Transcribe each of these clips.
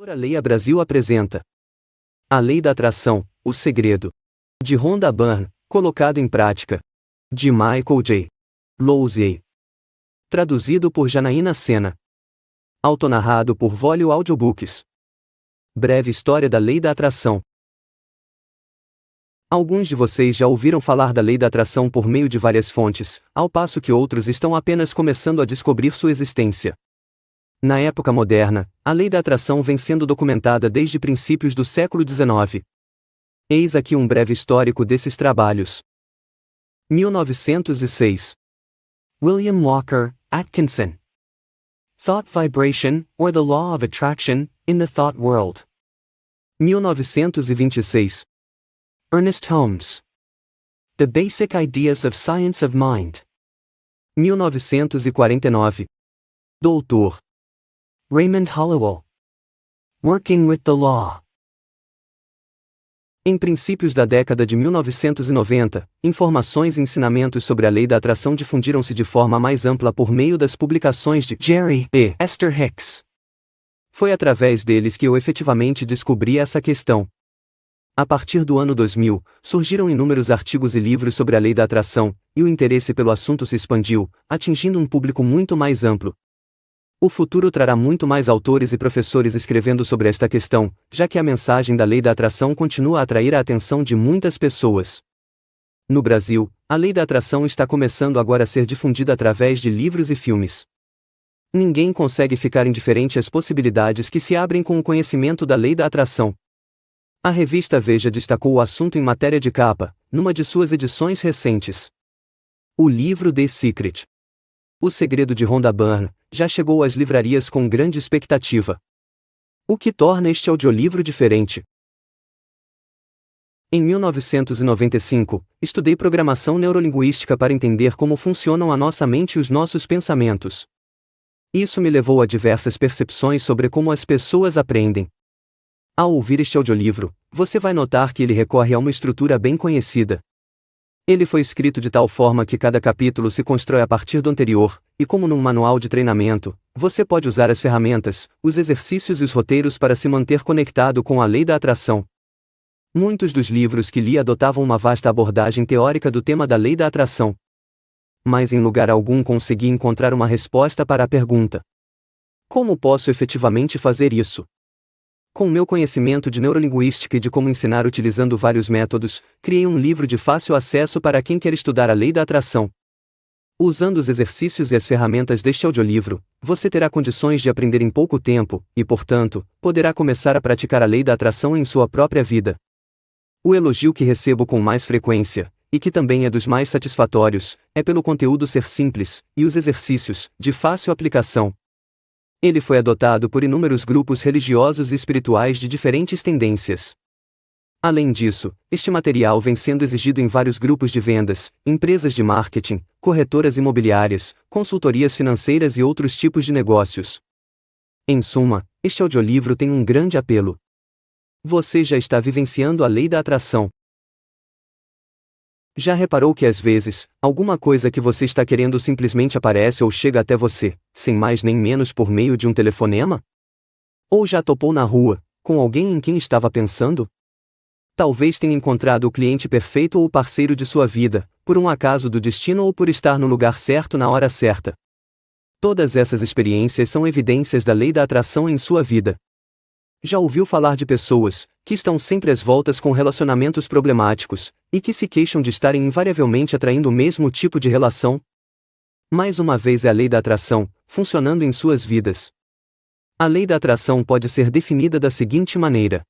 A Leia Brasil apresenta A Lei da Atração, O Segredo, de Rhonda Byrne, colocado em prática, de Michael J. Lowzier. Traduzido por Janaína Sena. Autonarrado por Volio Audiobooks. Breve história da Lei da Atração. Alguns de vocês já ouviram falar da Lei da Atração por meio de várias fontes, ao passo que outros estão apenas começando a descobrir sua existência. Na época moderna, a Lei da Atração vem sendo documentada desde princípios do século XIX. Eis aqui um breve histórico desses trabalhos. 1906. William Walker Atkinson. Thought Vibration, or the Law of Attraction, in the Thought World. 1926. Ernest Holmes. The Basic Ideas of Science of Mind. 1949. Dr. Raymond Hollowell. Working with the Law. Em princípios da década de 1990, informações e ensinamentos sobre a lei da atração difundiram-se de forma mais ampla por meio das publicações de Jerry e Esther Hicks. Foi através deles que eu efetivamente descobri essa questão. A partir do ano 2000, surgiram inúmeros artigos e livros sobre a lei da atração, e o interesse pelo assunto se expandiu, atingindo um público muito mais amplo. O futuro trará muito mais autores e professores escrevendo sobre esta questão, já que a mensagem da lei da atração continua a atrair a atenção de muitas pessoas. No Brasil, a lei da atração está começando agora a ser difundida através de livros e filmes. Ninguém consegue ficar indiferente às possibilidades que se abrem com o conhecimento da lei da atração. A revista Veja destacou o assunto em matéria de capa, numa de suas edições recentes. O livro The Secret, O Segredo de Rhonda Byrne, já chegou às livrarias com grande expectativa. O que torna este audiolivro diferente? Em 1995, estudei programação neurolinguística para entender como funcionam a nossa mente e os nossos pensamentos. Isso me levou a diversas percepções sobre como as pessoas aprendem. Ao ouvir este audiolivro, você vai notar que ele recorre a uma estrutura bem conhecida. Ele foi escrito de tal forma que cada capítulo se constrói a partir do anterior, e como num manual de treinamento, você pode usar as ferramentas, os exercícios e os roteiros para se manter conectado com a lei da atração. Muitos dos livros que li adotavam uma vasta abordagem teórica do tema da lei da atração. Mas em lugar algum consegui encontrar uma resposta para a pergunta: como posso efetivamente fazer isso? Com meu conhecimento de neurolinguística e de como ensinar utilizando vários métodos, criei um livro de fácil acesso para quem quer estudar a lei da atração. Usando os exercícios e as ferramentas deste audiolivro, você terá condições de aprender em pouco tempo, e portanto, poderá começar a praticar a lei da atração em sua própria vida. O elogio que recebo com mais frequência, e que também é dos mais satisfatórios, é pelo conteúdo ser simples, e os exercícios, de fácil aplicação. Ele foi adotado por inúmeros grupos religiosos e espirituais de diferentes tendências. Além disso, este material vem sendo exigido em vários grupos de vendas, empresas de marketing, corretoras imobiliárias, consultorias financeiras e outros tipos de negócios. Em suma, este audiolivro tem um grande apelo. Você já está vivenciando a lei da atração. Já reparou que às vezes, alguma coisa que você está querendo simplesmente aparece ou chega até você, sem mais nem menos por meio de um telefonema? Ou já topou na rua, com alguém em quem estava pensando? Talvez tenha encontrado o cliente perfeito ou o parceiro de sua vida, por um acaso do destino ou por estar no lugar certo na hora certa. Todas essas experiências são evidências da lei da atração em sua vida. Já ouviu falar de pessoas que estão sempre às voltas com relacionamentos problemáticos, e que se queixam de estarem invariavelmente atraindo o mesmo tipo de relação? Mais uma vez é a lei da atração, funcionando em suas vidas. A lei da atração pode ser definida da seguinte maneira: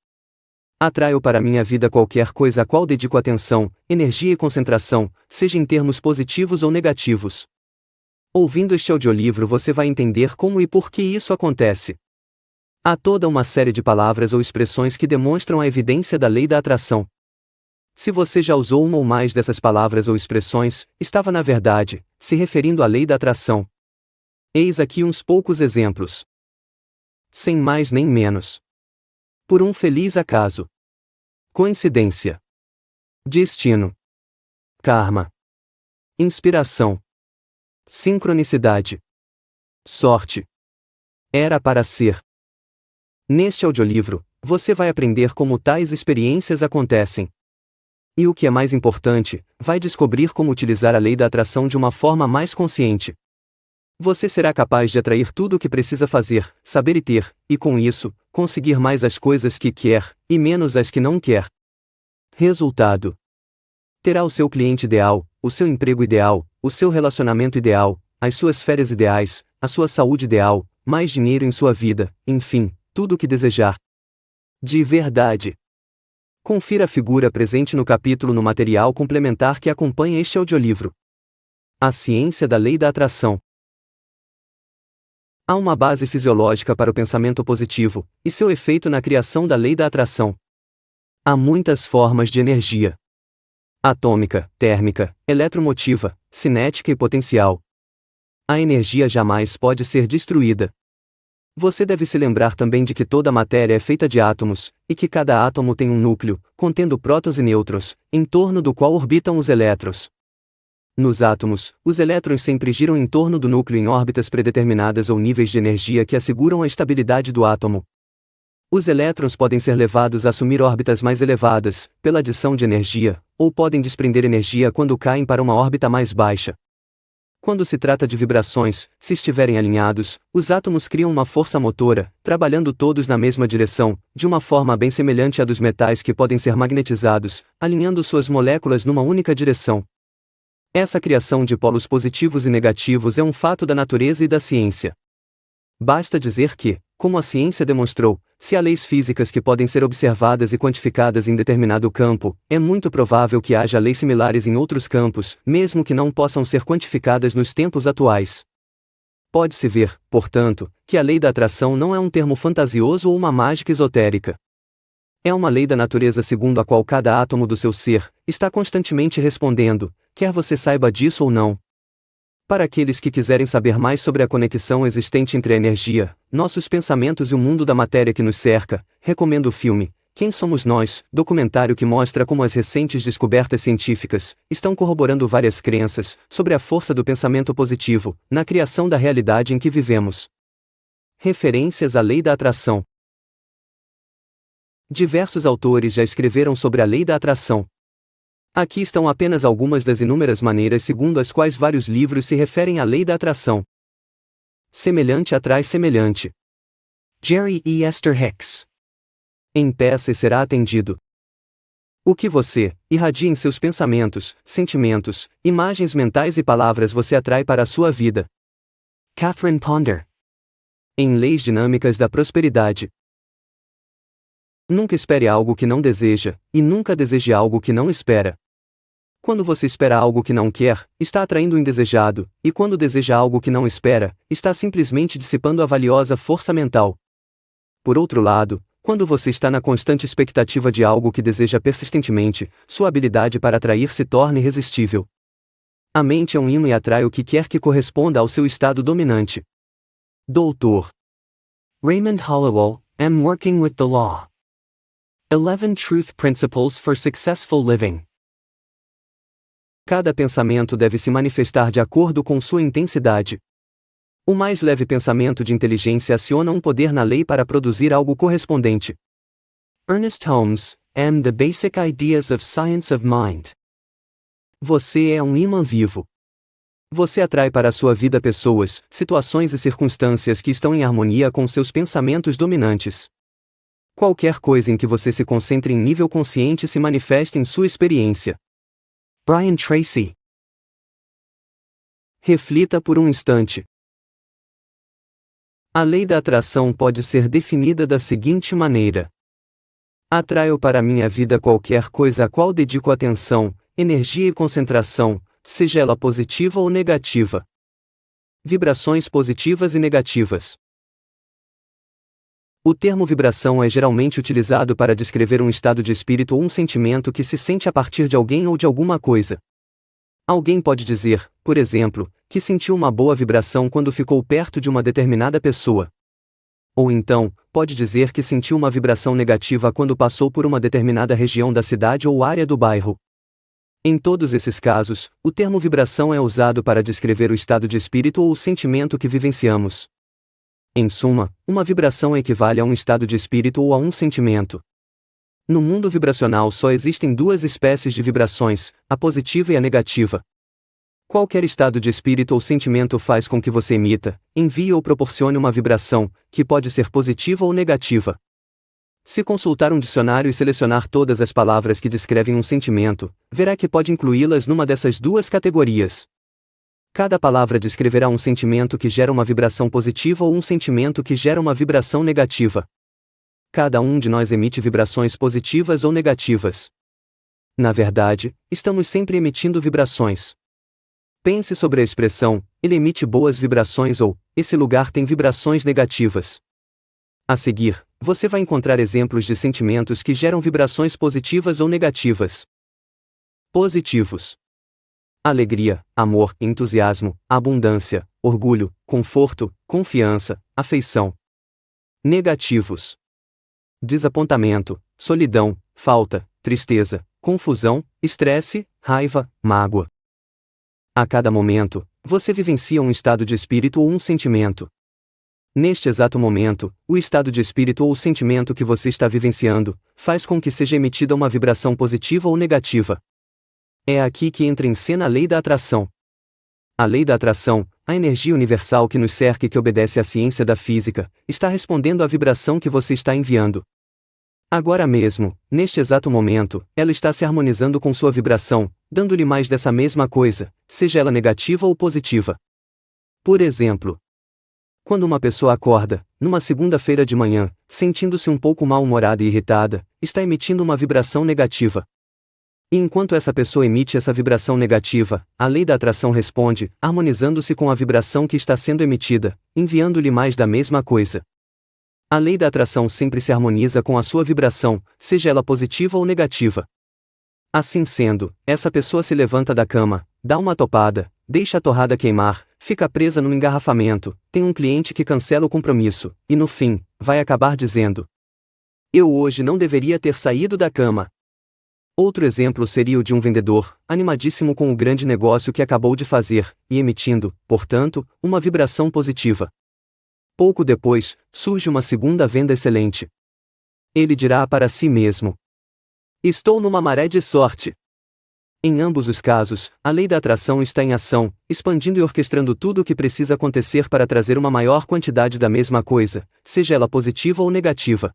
atraio para minha vida qualquer coisa a qual dedico atenção, energia e concentração, seja em termos positivos ou negativos. Ouvindo este audiolivro você vai entender como e por que isso acontece. Há toda uma série de palavras ou expressões que demonstram a evidência da lei da atração. Se você já usou uma ou mais dessas palavras ou expressões, estava na verdade, se referindo à lei da atração. Eis aqui uns poucos exemplos. Sem mais nem menos. Por um feliz acaso. Coincidência. Destino. Karma. Inspiração. Sincronicidade. Sorte. Era para ser. Neste audiolivro, você vai aprender como tais experiências acontecem. E o que é mais importante, vai descobrir como utilizar a lei da atração de uma forma mais consciente. Você será capaz de atrair tudo o que precisa fazer, saber e ter, e com isso, conseguir mais as coisas que quer, e menos as que não quer. Resultado: terá o seu cliente ideal, o seu emprego ideal, o seu relacionamento ideal, as suas férias ideais, a sua saúde ideal, mais dinheiro em sua vida, enfim, tudo o que desejar. De verdade. Confira a figura presente no capítulo no material complementar que acompanha este audiolivro. A ciência da lei da atração. Há uma base fisiológica para o pensamento positivo, e seu efeito na criação da lei da atração. Há muitas formas de energia: atômica, térmica, eletromotiva, cinética e potencial. A energia jamais pode ser destruída. Você deve se lembrar também de que toda a matéria é feita de átomos, e que cada átomo tem um núcleo, contendo prótons e nêutrons, em torno do qual orbitam os elétrons. Nos átomos, os elétrons sempre giram em torno do núcleo em órbitas predeterminadas ou níveis de energia que asseguram a estabilidade do átomo. Os elétrons podem ser levados a assumir órbitas mais elevadas, pela adição de energia, ou podem desprender energia quando caem para uma órbita mais baixa. Quando se trata de vibrações, se estiverem alinhados, os átomos criam uma força motora, trabalhando todos na mesma direção, de uma forma bem semelhante à dos metais que podem ser magnetizados, alinhando suas moléculas numa única direção. Essa criação de polos positivos e negativos é um fato da natureza e da ciência. Basta dizer que, como a ciência demonstrou, se há leis físicas que podem ser observadas e quantificadas em determinado campo, é muito provável que haja leis similares em outros campos, mesmo que não possam ser quantificadas nos tempos atuais. Pode-se ver, portanto, que a lei da atração não é um termo fantasioso ou uma mágica esotérica. É uma lei da natureza segundo a qual cada átomo do seu ser está constantemente respondendo, quer você saiba disso ou não. Para aqueles que quiserem saber mais sobre a conexão existente entre a energia, nossos pensamentos e o mundo da matéria que nos cerca, recomendo o filme Quem Somos Nós, documentário que mostra como as recentes descobertas científicas estão corroborando várias crenças sobre a força do pensamento positivo na criação da realidade em que vivemos. Referências à lei da atração. Diversos autores já escreveram sobre a lei da atração. Aqui estão apenas algumas das inúmeras maneiras segundo as quais vários livros se referem à lei da atração. Semelhante atrai semelhante. Jerry E. Esther Hicks. Peça e será atendido. O que você irradia em seus pensamentos, sentimentos, imagens mentais e palavras você atrai para a sua vida. Catherine Ponder. Em Leis Dinâmicas da Prosperidade. Nunca espere algo que não deseja, e nunca deseje algo que não espera. Quando você espera algo que não quer, está atraindo o indesejado, e quando deseja algo que não espera, está simplesmente dissipando a valiosa força mental. Por outro lado, quando você está na constante expectativa de algo que deseja persistentemente, sua habilidade para atrair se torna irresistível. A mente é um imã e atrai o que quer que corresponda ao seu estado dominante. Dr. Raymond Hollowell, I'm working with the law. 11 Truth Principles for Successful Living. Cada pensamento deve se manifestar de acordo com sua intensidade. O mais leve pensamento de inteligência aciona um poder na lei para produzir algo correspondente. Ernest Holmes, and the Basic Ideas of Science of Mind. Você é um imã vivo. Você atrai para a sua vida pessoas, situações e circunstâncias que estão em harmonia com seus pensamentos dominantes. Qualquer coisa em que você se concentre em nível consciente se manifesta em sua experiência. Brian Tracy. Reflita por um instante. A lei da atração pode ser definida da seguinte maneira: atraio para minha vida qualquer coisa a qual dedico atenção, energia e concentração, seja ela positiva ou negativa. Vibrações positivas e negativas. O termo vibração é geralmente utilizado para descrever um estado de espírito ou um sentimento que se sente a partir de alguém ou de alguma coisa. Alguém pode dizer, por exemplo, que sentiu uma boa vibração quando ficou perto de uma determinada pessoa. Ou então, pode dizer que sentiu uma vibração negativa quando passou por uma determinada região da cidade ou área do bairro. Em todos esses casos, o termo vibração é usado para descrever o estado de espírito ou o sentimento que vivenciamos. Em suma, uma vibração equivale a um estado de espírito ou a um sentimento. No mundo vibracional só existem duas espécies de vibrações, a positiva e a negativa. Qualquer estado de espírito ou sentimento faz com que você emita, envie ou proporcione uma vibração, que pode ser positiva ou negativa. Se consultar um dicionário e selecionar todas as palavras que descrevem um sentimento, verá que pode incluí-las numa dessas duas categorias. Cada palavra descreverá um sentimento que gera uma vibração positiva ou um sentimento que gera uma vibração negativa. Cada um de nós emite vibrações positivas ou negativas. Na verdade, estamos sempre emitindo vibrações. Pense sobre a expressão, ele emite boas vibrações ou, esse lugar tem vibrações negativas. A seguir, você vai encontrar exemplos de sentimentos que geram vibrações positivas ou negativas. Positivos: alegria, amor, entusiasmo, abundância, orgulho, conforto, confiança, afeição. Negativos: desapontamento, solidão, falta, tristeza, confusão, estresse, raiva, mágoa. A cada momento, você vivencia um estado de espírito ou um sentimento. Neste exato momento, o estado de espírito ou o sentimento que você está vivenciando, faz com que seja emitida uma vibração positiva ou negativa. É aqui que entra em cena a lei da atração. A lei da atração, a energia universal que nos cerca e que obedece à ciência da física, está respondendo à vibração que você está enviando. Agora mesmo, neste exato momento, ela está se harmonizando com sua vibração, dando-lhe mais dessa mesma coisa, seja ela negativa ou positiva. Por exemplo, quando uma pessoa acorda, numa segunda-feira de manhã, sentindo-se um pouco mal-humorada e irritada, está emitindo uma vibração negativa. E enquanto essa pessoa emite essa vibração negativa, a lei da atração responde, harmonizando-se com a vibração que está sendo emitida, enviando-lhe mais da mesma coisa. A lei da atração sempre se harmoniza com a sua vibração, seja ela positiva ou negativa. Assim sendo, essa pessoa se levanta da cama, dá uma topada, deixa a torrada queimar, fica presa no engarrafamento, tem um cliente que cancela o compromisso, e no fim, vai acabar dizendo: eu hoje não deveria ter saído da cama. Outro exemplo seria o de um vendedor, animadíssimo com o grande negócio que acabou de fazer, e emitindo, portanto, uma vibração positiva. Pouco depois, surge uma segunda venda excelente. Ele dirá para si mesmo: estou numa maré de sorte. Em ambos os casos, a lei da atração está em ação, expandindo e orquestrando tudo o que precisa acontecer para trazer uma maior quantidade da mesma coisa, seja ela positiva ou negativa.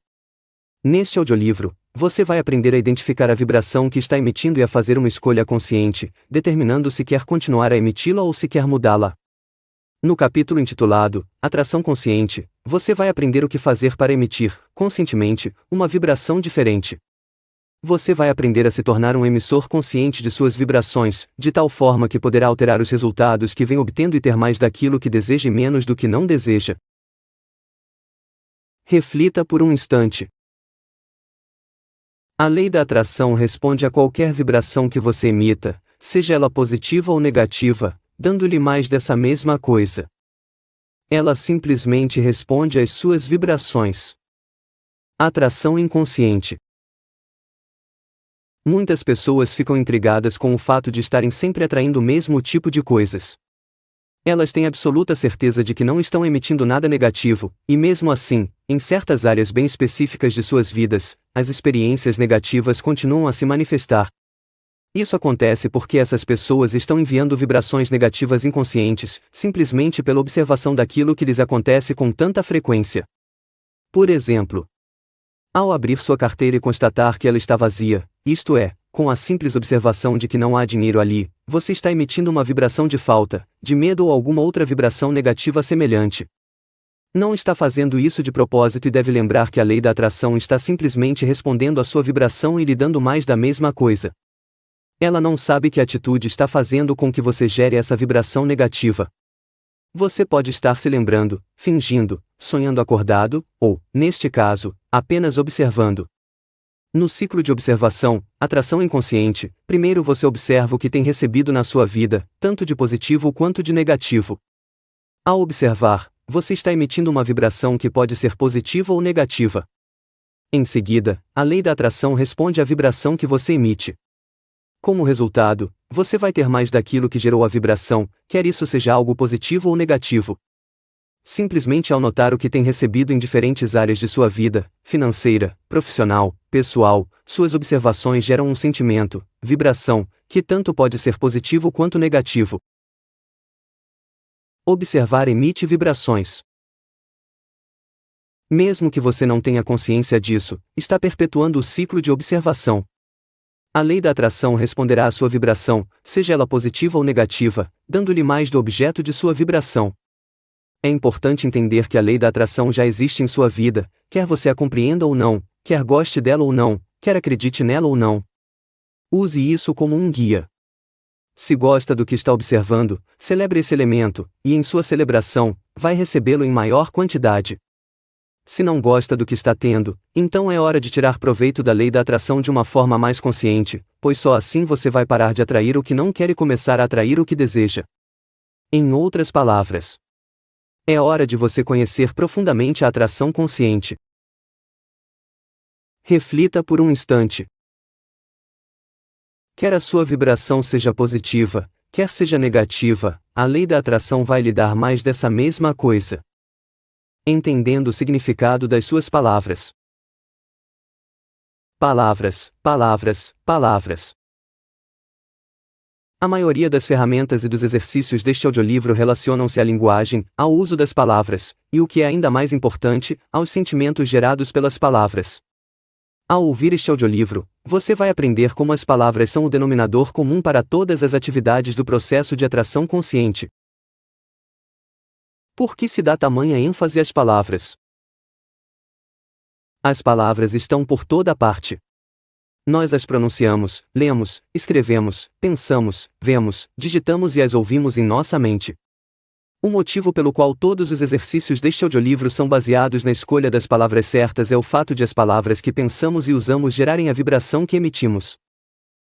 Neste audiolivro, você vai aprender a identificar a vibração que está emitindo e a fazer uma escolha consciente, determinando se quer continuar a emiti-la ou se quer mudá-la. No capítulo intitulado Atração Consciente, você vai aprender o que fazer para emitir, conscientemente, uma vibração diferente. Você vai aprender a se tornar um emissor consciente de suas vibrações, de tal forma que poderá alterar os resultados que vem obtendo e ter mais daquilo que deseja e menos do que não deseja. Reflita por um instante. A lei da atração responde a qualquer vibração que você emita, seja ela positiva ou negativa, dando-lhe mais dessa mesma coisa. Ela simplesmente responde às suas vibrações. Atração inconsciente. Muitas pessoas ficam intrigadas com o fato de estarem sempre atraindo o mesmo tipo de coisas. Elas têm absoluta certeza de que não estão emitindo nada negativo, e mesmo assim, em certas áreas bem específicas de suas vidas, as experiências negativas continuam a se manifestar. Isso acontece porque essas pessoas estão enviando vibrações negativas inconscientes, simplesmente pela observação daquilo que lhes acontece com tanta frequência. Por exemplo, ao abrir sua carteira e constatar que ela está vazia, isto é, com a simples observação de que não há dinheiro ali, você está emitindo uma vibração de falta, de medo ou alguma outra vibração negativa semelhante. Não está fazendo isso de propósito e deve lembrar que a lei da atração está simplesmente respondendo à sua vibração e lhe dando mais da mesma coisa. Ela não sabe que atitude está fazendo com que você gere essa vibração negativa. Você pode estar se lembrando, fingindo, sonhando acordado, ou, neste caso, apenas observando. No ciclo de observação, atração inconsciente, primeiro você observa o que tem recebido na sua vida, tanto de positivo quanto de negativo. Ao observar, você está emitindo uma vibração que pode ser positiva ou negativa. Em seguida, a lei da atração responde à vibração que você emite. Como resultado, você vai ter mais daquilo que gerou a vibração, quer isso seja algo positivo ou negativo. Simplesmente ao notar o que tem recebido em diferentes áreas de sua vida, financeira, profissional, pessoal, suas observações geram um sentimento, vibração, que tanto pode ser positivo quanto negativo. Observar emite vibrações. Mesmo que você não tenha consciência disso, está perpetuando o ciclo de observação. A lei da atração responderá à sua vibração, seja ela positiva ou negativa, dando-lhe mais do objeto de sua vibração. É importante entender que a lei da atração já existe em sua vida, quer você a compreenda ou não, quer goste dela ou não, quer acredite nela ou não. Use isso como um guia. Se gosta do que está observando, celebre esse elemento, e em sua celebração, vai recebê-lo em maior quantidade. Se não gosta do que está tendo, então é hora de tirar proveito da lei da atração de uma forma mais consciente, pois só assim você vai parar de atrair o que não quer e começar a atrair o que deseja. Em outras palavras, é hora de você conhecer profundamente a atração consciente. Reflita por um instante. Quer a sua vibração seja positiva, quer seja negativa, a lei da atração vai lhe dar mais dessa mesma coisa. Entendendo o significado das suas palavras. Palavras, palavras, palavras. A maioria das ferramentas e dos exercícios deste audiolivro relacionam-se à linguagem, ao uso das palavras, e o que é ainda mais importante, aos sentimentos gerados pelas palavras. Ao ouvir este audiolivro, você vai aprender como as palavras são o denominador comum para todas as atividades do processo de atração consciente. Por que se dá tamanha ênfase às palavras? As palavras estão por toda parte. Nós as pronunciamos, lemos, escrevemos, pensamos, vemos, digitamos e as ouvimos em nossa mente. O motivo pelo qual todos os exercícios deste audiolivro são baseados na escolha das palavras certas é o fato de as palavras que pensamos e usamos gerarem a vibração que emitimos.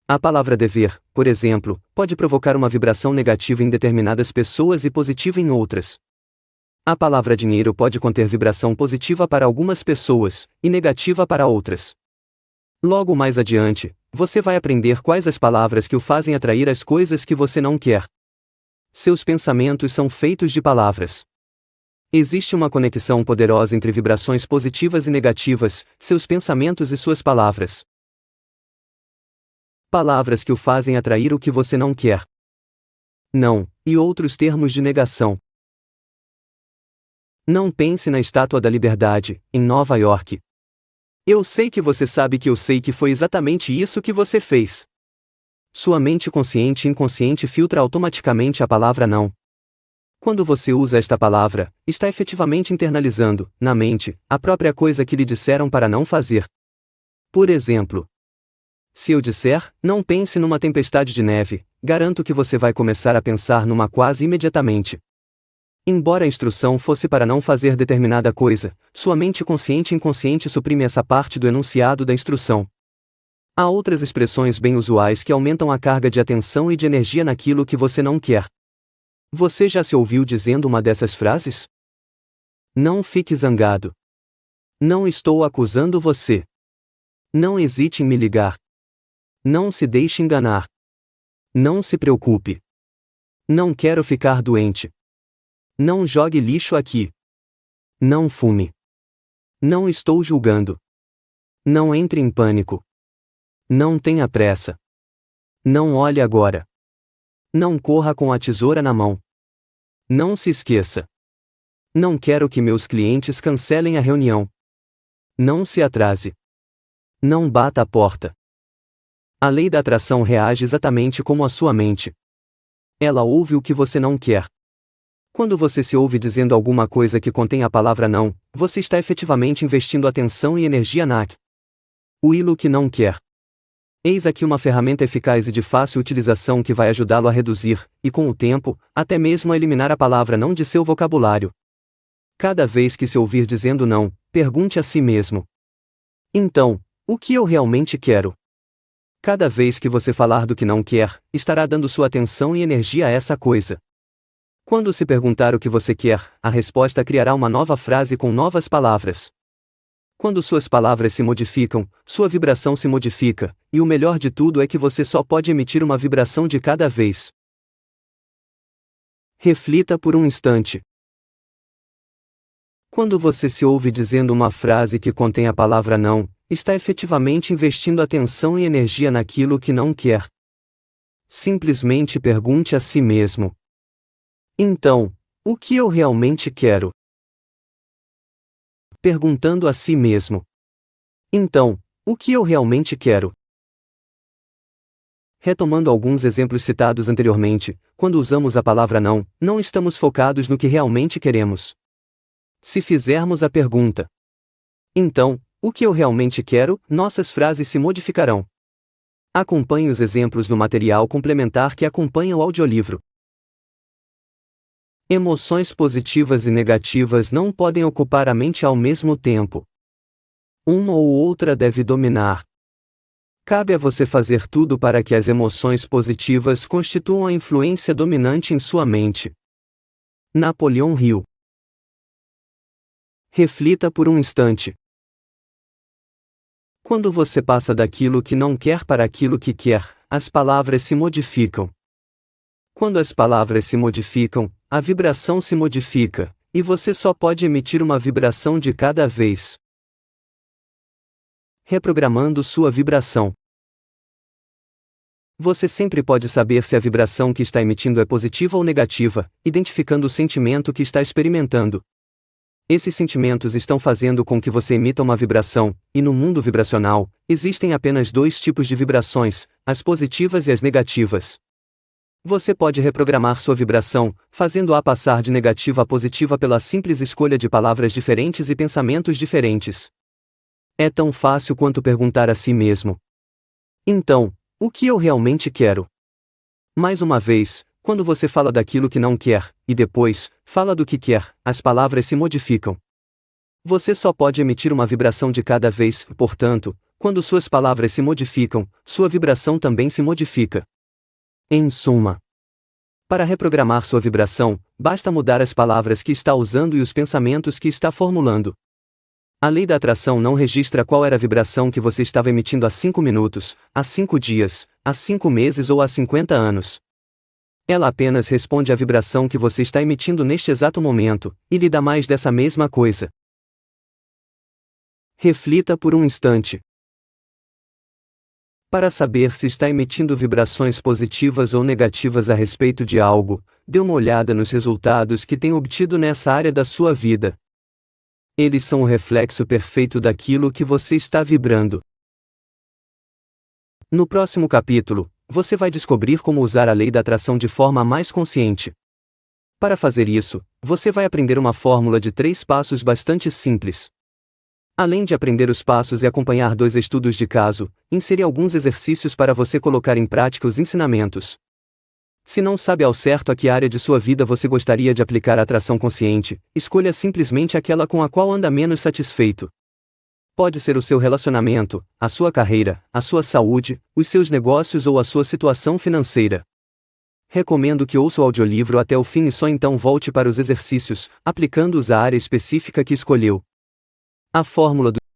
A palavra dever, por exemplo, pode provocar uma vibração negativa em determinadas pessoas e positiva em outras. A palavra dinheiro pode conter vibração positiva para algumas pessoas, e negativa para outras. Logo mais adiante, você vai aprender quais as palavras que o fazem atrair as coisas que você não quer. Seus pensamentos são feitos de palavras. Existe uma conexão poderosa entre vibrações positivas e negativas, seus pensamentos e suas palavras. Palavras que o fazem atrair o que você não quer. Não, e outros termos de negação. Não pense na Estátua da Liberdade, em Nova York. Eu sei que você sabe que eu sei que foi exatamente isso que você fez. Sua mente consciente e inconsciente filtra automaticamente a palavra não. Quando você usa esta palavra, está efetivamente internalizando, na mente, a própria coisa que lhe disseram para não fazer. Por exemplo, se eu disser, não pense numa tempestade de neve, garanto que você vai começar a pensar numa quase imediatamente. Embora a instrução fosse para não fazer determinada coisa, sua mente consciente e inconsciente suprime essa parte do enunciado da instrução. Há outras expressões bem usuais que aumentam a carga de atenção e de energia naquilo que você não quer. Você já se ouviu dizendo uma dessas frases? Não fique zangado. Não estou acusando você. Não hesite em me ligar. Não se deixe enganar. Não se preocupe. Não quero ficar doente. Não jogue lixo aqui. Não fume. Não estou julgando. Não entre em pânico. Não tenha pressa. Não olhe agora. Não corra com a tesoura na mão. Não se esqueça. Não quero que meus clientes cancelem a reunião. Não se atrase. Não bata a porta. A lei da atração reage exatamente como a sua mente. Ela ouve o que você não quer. Quando você se ouve dizendo alguma coisa que contém a palavra não, você está efetivamente investindo atenção e energia naquilo que não quer. Eis aqui uma ferramenta eficaz e de fácil utilização que vai ajudá-lo a reduzir, e com o tempo, até mesmo a eliminar a palavra não de seu vocabulário. Cada vez que se ouvir dizendo não, pergunte a si mesmo: então, o que eu realmente quero? Cada vez que você falar do que não quer, estará dando sua atenção e energia a essa coisa. Quando se perguntar o que você quer, a resposta criará uma nova frase com novas palavras. Quando suas palavras se modificam, sua vibração se modifica, e o melhor de tudo é que você só pode emitir uma vibração de cada vez. Reflita por um instante. Quando você se ouve dizendo uma frase que contém a palavra não, está efetivamente investindo atenção e energia naquilo que não quer. Simplesmente pergunte a si mesmo: então, o que eu realmente quero? Perguntando a si mesmo: então, o que eu realmente quero? Retomando alguns exemplos citados anteriormente, quando usamos a palavra não, não estamos focados no que realmente queremos. Se fizermos a pergunta: então, o que eu realmente quero?, nossas frases se modificarão. Acompanhe os exemplos no material complementar que acompanha o audiolivro. Emoções positivas e negativas não podem ocupar a mente ao mesmo tempo. Uma ou outra deve dominar. Cabe a você fazer tudo para que as emoções positivas constituam a influência dominante em sua mente. Napoleão Hill. Reflita por um instante. Quando você passa daquilo que não quer para aquilo que quer, as palavras se modificam. Quando as palavras se modificam, a vibração se modifica, e você só pode emitir uma vibração de cada vez. Reprogramando sua vibração. Você sempre pode saber se a vibração que está emitindo é positiva ou negativa, identificando o sentimento que está experimentando. Esses sentimentos estão fazendo com que você emita uma vibração, e no mundo vibracional, existem apenas dois tipos de vibrações, as positivas e as negativas. Você pode reprogramar sua vibração, fazendo-a passar de negativa a positiva pela simples escolha de palavras diferentes e pensamentos diferentes. É tão fácil quanto perguntar a si mesmo: então, o que eu realmente quero? Mais uma vez, quando você fala daquilo que não quer, e depois, fala do que quer, as palavras se modificam. Você só pode emitir uma vibração de cada vez, portanto, quando suas palavras se modificam, sua vibração também se modifica. Em suma, para reprogramar sua vibração, basta mudar as palavras que está usando e os pensamentos que está formulando. A lei da atração não registra qual era a vibração que você estava emitindo há 5 minutos, há 5 dias, há 5 meses ou há 50 anos. Ela apenas responde à vibração que você está emitindo neste exato momento, e lhe dá mais dessa mesma coisa. Reflita por um instante. Para saber se está emitindo vibrações positivas ou negativas a respeito de algo, dê uma olhada nos resultados que tem obtido nessa área da sua vida. Eles são o reflexo perfeito daquilo que você está vibrando. No próximo capítulo, você vai descobrir como usar a lei da atração de forma mais consciente. Para fazer isso, você vai aprender uma fórmula de 3 passos bastante simples. Além de aprender os passos e acompanhar 2 estudos de caso, inseri alguns exercícios para você colocar em prática os ensinamentos. Se não sabe ao certo a que área de sua vida você gostaria de aplicar a atração consciente, escolha simplesmente aquela com a qual anda menos satisfeito. Pode ser o seu relacionamento, a sua carreira, a sua saúde, os seus negócios ou a sua situação financeira. Recomendo que ouça o audiolivro até o fim e só então volte para os exercícios, aplicando-os à área específica que escolheu. A fórmula do